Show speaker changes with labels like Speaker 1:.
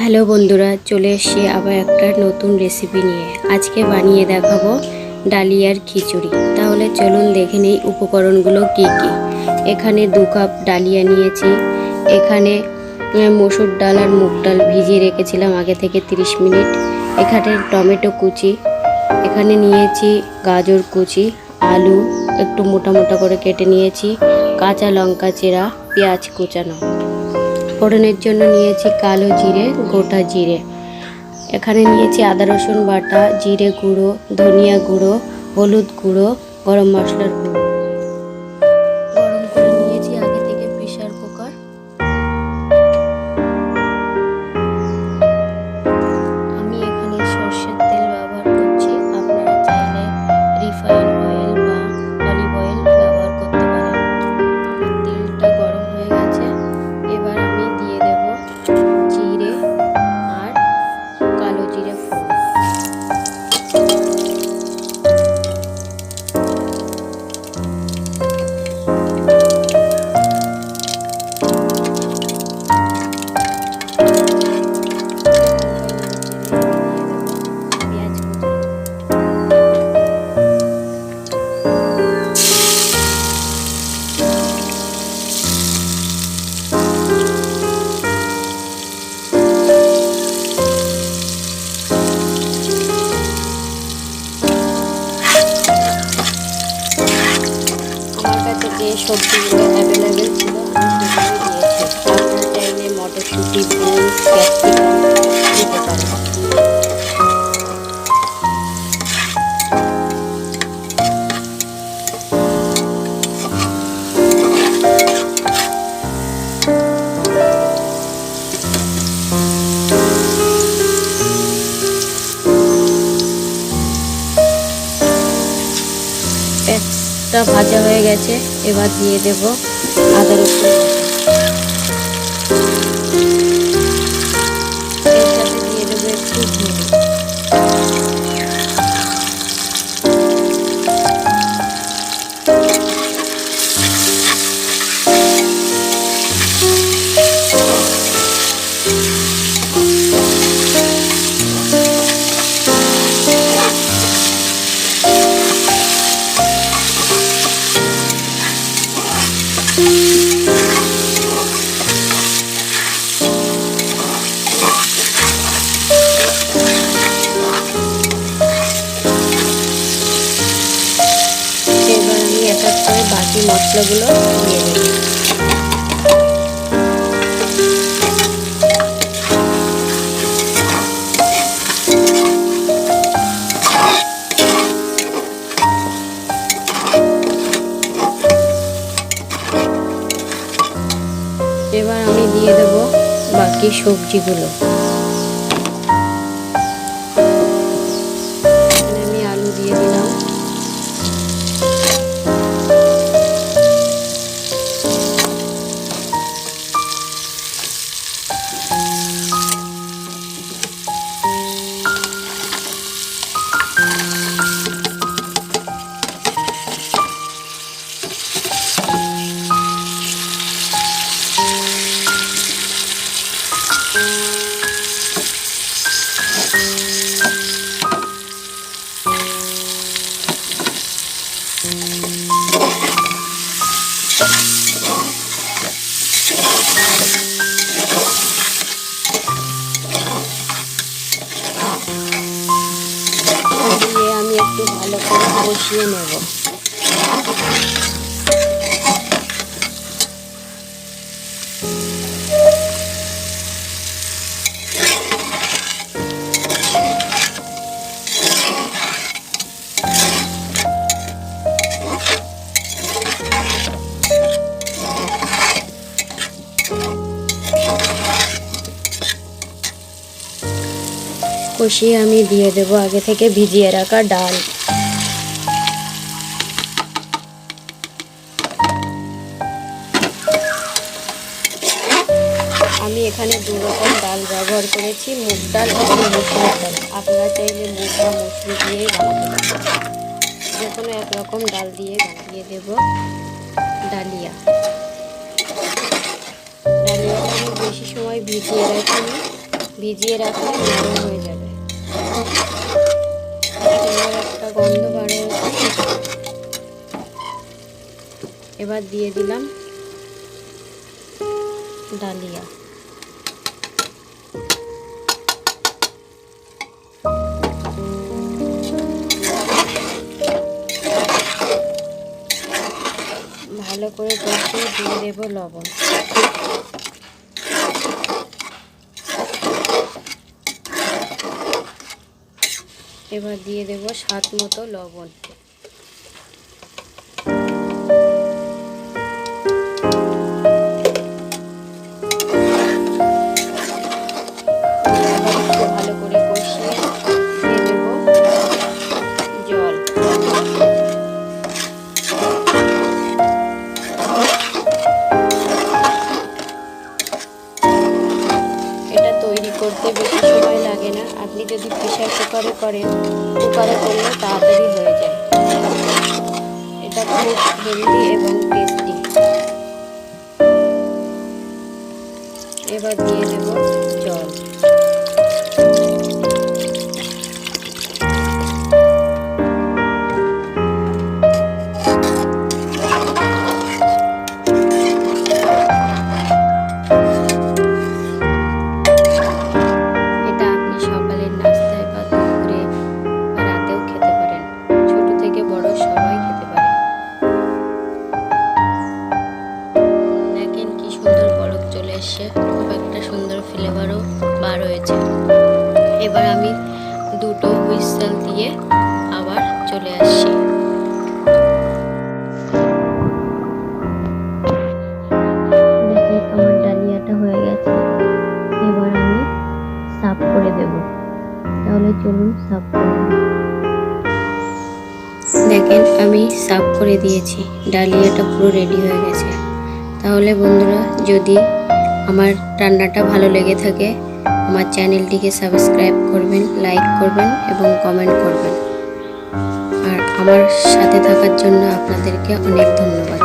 Speaker 1: Hello বন্ধুরা, চলে এসেছি আবার একটা নতুন রেসিপি নিয়ে। আজকে বানিয়ে দেখাবো ডালিয়ার খিচুড়ি। তাহলে চলুন দেখে নেই উপকরণগুলো কি কি। এখানে 2 কাপ ডালিয়া নিয়েছি। এখানে মসুর ডাল আর মুগ ডাল ভিজিয়ে রেখেছিলাম আগে থেকে 30 মিনিট। এখানে টমেটো কুচি, এখানে নিয়েছি গাজর কুচি, আলু একটু মোটা মোটা করে কেটে নিয়েছি, কাঁচা লঙ্কা চেরা, পেঁয়াজ কুচানো। ফোড়নের জন্য নিয়েছি কালো জিরে, গোটা জিরে। এখানে নিয়েছি আদা রসুন বাটা, জিরে গুঁড়ো, ধনিয়া গুঁড়ো, হলুদ গুঁড়ো, গরম মশলার গুঁড়ো। গরম করে নিয়েছি আগে থেকে প্রেসার কুকার। আমি এখানে সরষের তেল ব্যবহার করছি। আপনারা চাইলে রিফাইন অয়েল বা অলিভ অয়েল ব্যবহার করতে পারেন। আমার তেলটা গরম হয়ে গেছে। এবার আমি দিয়ে দেব জিরে আর কালো জিরে ফোড়ন। যে সবজিগুলো অ্যাভেলেবেল ছিল আমি সেগুলো দিয়েছি। আপনারা চাইলে মটরশুঁটি, বিনস, ক্যাপসিকাম দিতে পারেন। পেঁয়াজটা ভাজা হয়ে গেছে। এবার দিয়ে দেব আদা রসুন বাটা। এর সাথে দিয়ে দেবো একটু হলুদ। এবার আমি এক এক করে বাকি মশলাগুলো দিয়ে দেব। এবার আমি দিয়ে দেব বাকি সবজিগুলো। এখানে আমি আলু দিয়ে দিলাম। দিয়ে আমি একটু ভালো করে কষিয়ে নেব। কষিয়ে আমি দিয়ে দেব আগে থেকে ভিজিয়ে রাখা ডাল। আমি এখানে 2 রকম ডাল ব্যবহার করেছি, মুগ ডাল এবং মসুর ডাল। আপনারা চাইলে মুগ বা মসুর দিয়েই বানাতে পারেন। যে কোনো এক রকম ডাল দিয়ে বানিয়ে দেব ডালিয়া। ডালিয়াটা আমি বেশি সময় ভিজিয়ে রাখিনি, ভিজিয়ে রাখলে নরম হয়ে যাবে। সুন্দর একটা গন্ধ বার হয়েছে। এবার দিয়ে দিলাম ডালিয়া। ভালো করে কষিয়ে দিয়ে দেব লবণ। এবার দিয়ে দেব স্বাদ মতো লবণ। ভালো করে কষিয়ে দিয়ে দেব জল। এটা তৈরি করতে বেশি সময় লাগে না। আপনি যদি প্রেসার কুকারে করেন, কুকারে করলে তাড়াতাড়ি হয়ে যায়। এটা খুব হেলদি এবং টেস্টি। এবার দিয়ে দেব জল। খুব একটা সুন্দর ফ্লেভারও বার হয়েছে। এবার আমি দুটো হুইসেল দিয়ে আবার চলে আসছি। দেখেন আমার ডালিয়াটা হয়ে গেছে। এবার আমি সার্ভ করে দেব। তাহলে চলুন সার্ভ করে দিই। দেখেন আমি সার্ভ করে দিয়েছি। ডালিয়াটা পুরো রেডি হয়ে গেছে। তাহলে বন্ধুরা, যদি আমার রান্নাটা ভালো লেগে থাকে, আমার চ্যানেলটিকে সাবস্ক্রাইব করবেন, লাইক করবেন এবং কমেন্ট করবেন। আর আমার সাথে থাকার জন্য আপনাদেরকে অনেক ধন্যবাদ।